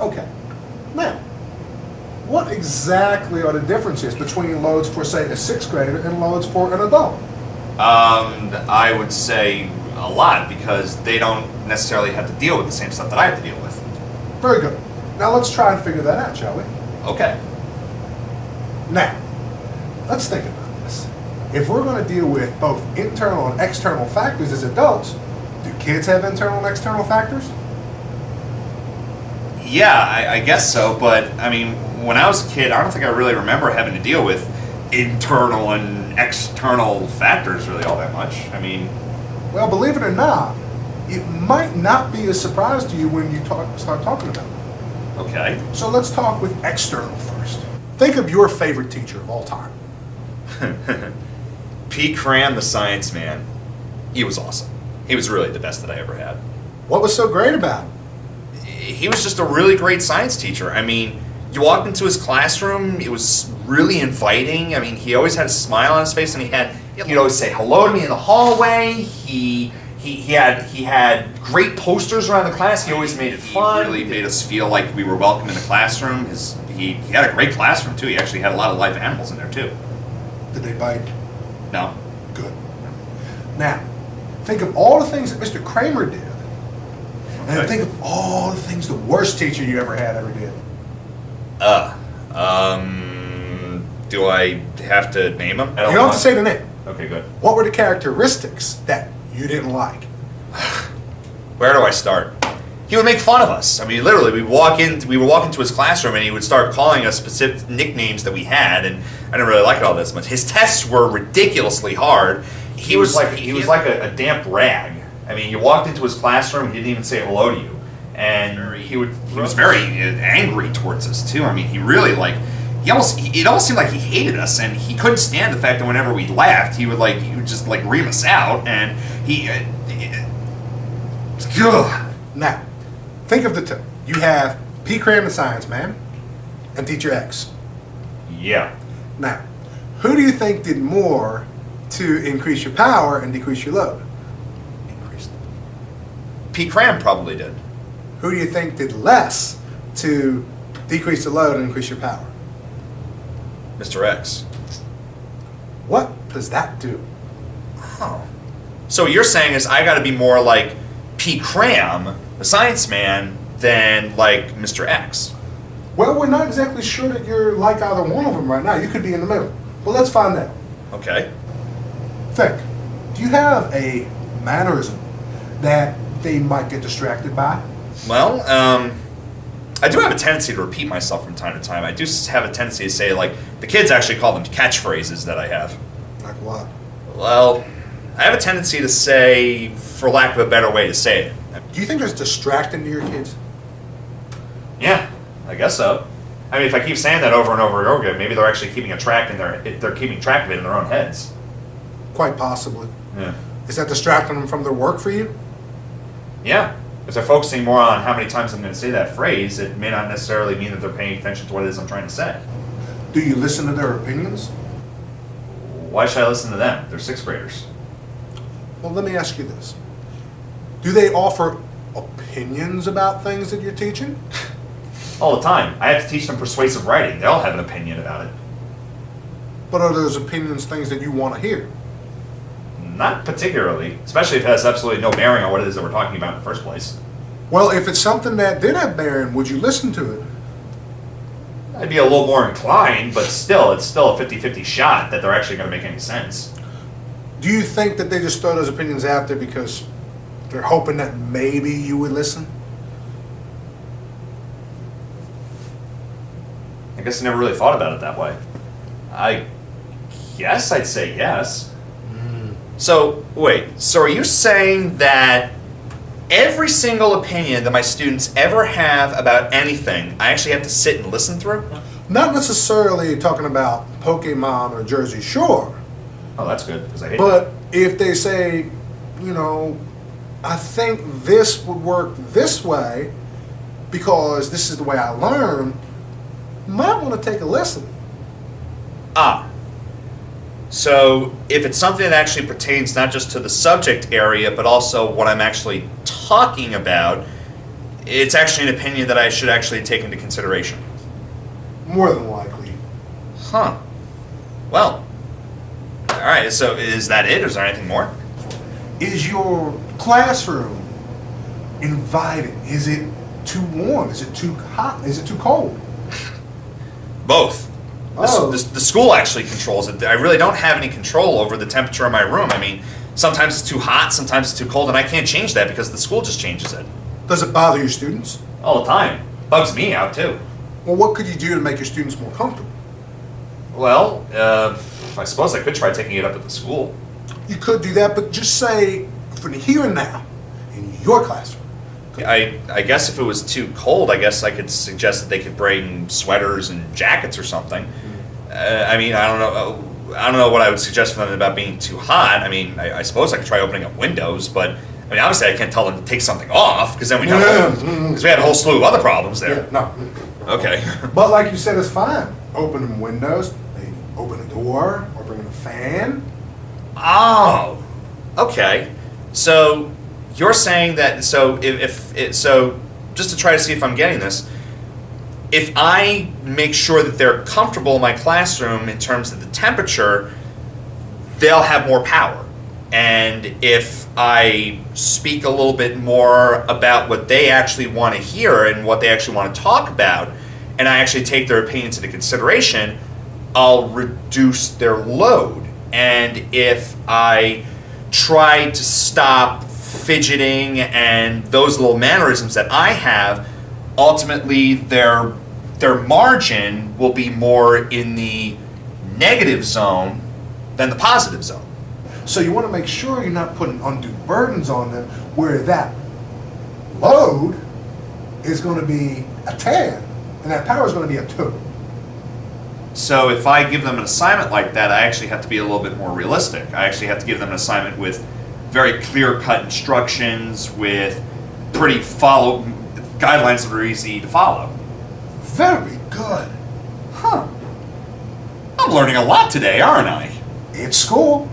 Okay. Now, what exactly are the differences between loads for, say, a 6th grader and loads for an adult? I would say a lot, because they don't necessarily have to deal with the same stuff that I have to deal with. Very good. Now let's try and figure that out, shall we? Okay. Now, let's think about this. If we're going to deal with both internal and external factors as adults, do kids have internal and external factors? Yeah, I guess so, but I mean, when I was a kid, I don't think I really remember having to deal with internal and external factors really all that much. I mean... Well, believe it or not, it might not be a surprise to you when you start talking about it. Okay. So let's talk with external first. Think of your favorite teacher of all time. P. Cram, the science man. He was awesome. He was really the best that I ever had. What was so great about him? He was just a really great science teacher. I mean, you walked into his classroom, it was really inviting. I mean, he always had a smile on his face, and he'd always say hello to me in the hallway. He had great posters around the class. He always made it fun. He really made us feel like we were welcome in the classroom. He had a great classroom too. He actually had a lot of live animals in there too. Did they bite? No. Good. Now, think of all the things that Mr. Kramer did. And think of all the things the worst teacher you ever did. Do I have to name them? You don't have to say the name. Okay, good. What were the characteristics that you didn't like? Where do I start? He would make fun of us. I mean, literally, we would walk into his classroom, and he would start calling us specific nicknames that we had, and I didn't really like it all this much. His tests were ridiculously hard. He was like a damp rag. I mean, you walked into his classroom, he didn't even say hello to you, and he was very angry towards us too. I mean, it almost seemed like he hated us, and he couldn't stand the fact that whenever we laughed, he would just ream us out, and Now, think of the two. You have P. Cram the science man and Teacher X. Yeah. Now, who do you think did more to increase your power and decrease your load? P. Cram probably did. Who do you think did less to decrease the load and increase your power? Mr. X. What does that do? Oh. So what you're saying is I got to be more like P. Cram, the science man, than like Mr. X. Well, we're not exactly sure that you're like either one of them right now. You could be in the middle. Well, let's find out. Okay. Think. Do you have a mannerism that they might get distracted by? Well, I do have a tendency to repeat myself from time to time. I do have a tendency to say, the kids actually call them catchphrases that I have. Like what? Well, I have a tendency to say, for lack of a better way to say it. Do you think that's distracting to your kids? Yeah, I guess so. I mean, if I keep saying that over and over and over again, maybe they're actually keeping track of it in their own heads. Quite possibly. Yeah. Is that distracting them from their work for you? Yeah. If they're focusing more on how many times I'm going to say that phrase, it may not necessarily mean that they're paying attention to what it is I'm trying to say. Do you listen to their opinions? Why should I listen to them? They're 6th graders. Well, let me ask you this. Do they offer opinions about things that you're teaching? All the time. I have to teach them persuasive writing. They all have an opinion about it. But are those opinions things that you want to hear? Not particularly, especially if it has absolutely no bearing on what it is that we're talking about in the first place. Well, if it's something that did have bearing, would you listen to it? I'd be a little more inclined, but still, it's still a 50-50 shot that they're actually going to make any sense. Do you think that they just throw those opinions out there because they're hoping that maybe you would listen? I guess I never really thought about it that way. I guess I'd say yes. So, wait, so are you saying that every single opinion that my students ever have about anything, I actually have to sit and listen through? Not necessarily talking about Pokemon or Jersey Shore. Oh, that's good, because I hate But if they say, I think this would work this way because this is the way I learn, you might want to take a listen. So if it's something that actually pertains not just to the subject area, but also what I'm actually talking about, it's actually an opinion that I should actually take into consideration. More than likely. Huh. Well, all right, so is that it, or is there anything more? Is your classroom inviting? Is it too warm? Is it too hot? Is it too cold? Both. Oh. The school actually controls it. I really don't have any control over the temperature of my room. I mean, sometimes it's too hot, sometimes it's too cold, and I can't change that because the school just changes it. Does it bother your students? All the time. Bugs me out, too. Well, what could you do to make your students more comfortable? Well, I suppose I could try taking it up at the school. You could do that, but just say, for the here and now, in your classroom. I guess if it was too cold, I guess I could suggest that they could bring sweaters and jackets or something. I mean, I don't know. I don't know what I would suggest for them about being too hot. I mean, I suppose I could try opening up windows, but I mean, obviously I can't tell them to take something off because then we had a whole slew of other problems there. Yeah, no. Okay. But like you said, it's fine. Open them windows, maybe open a door, or bring in a fan. Oh, okay. So you're saying that, so so just to try to see if I'm getting this, if I make sure that they're comfortable in my classroom in terms of the temperature, they'll have more power. And if I speak a little bit more about what they actually want to hear and what they actually want to talk about, and I actually take their opinions into consideration, I'll reduce their load. And if I try to stop fidgeting and those little mannerisms that I have, ultimately their margin will be more in the negative zone than the positive zone. So you want to make sure you're not putting undue burdens on them where that load is going to be a 10 and that power is going to be a 2. So if I give them an assignment like that, I actually have to be a little bit more realistic. I actually have to give them an assignment with very clear-cut instructions, with pretty guidelines that are easy to follow. Very good. Huh. I'm learning a lot today, aren't I? It's school.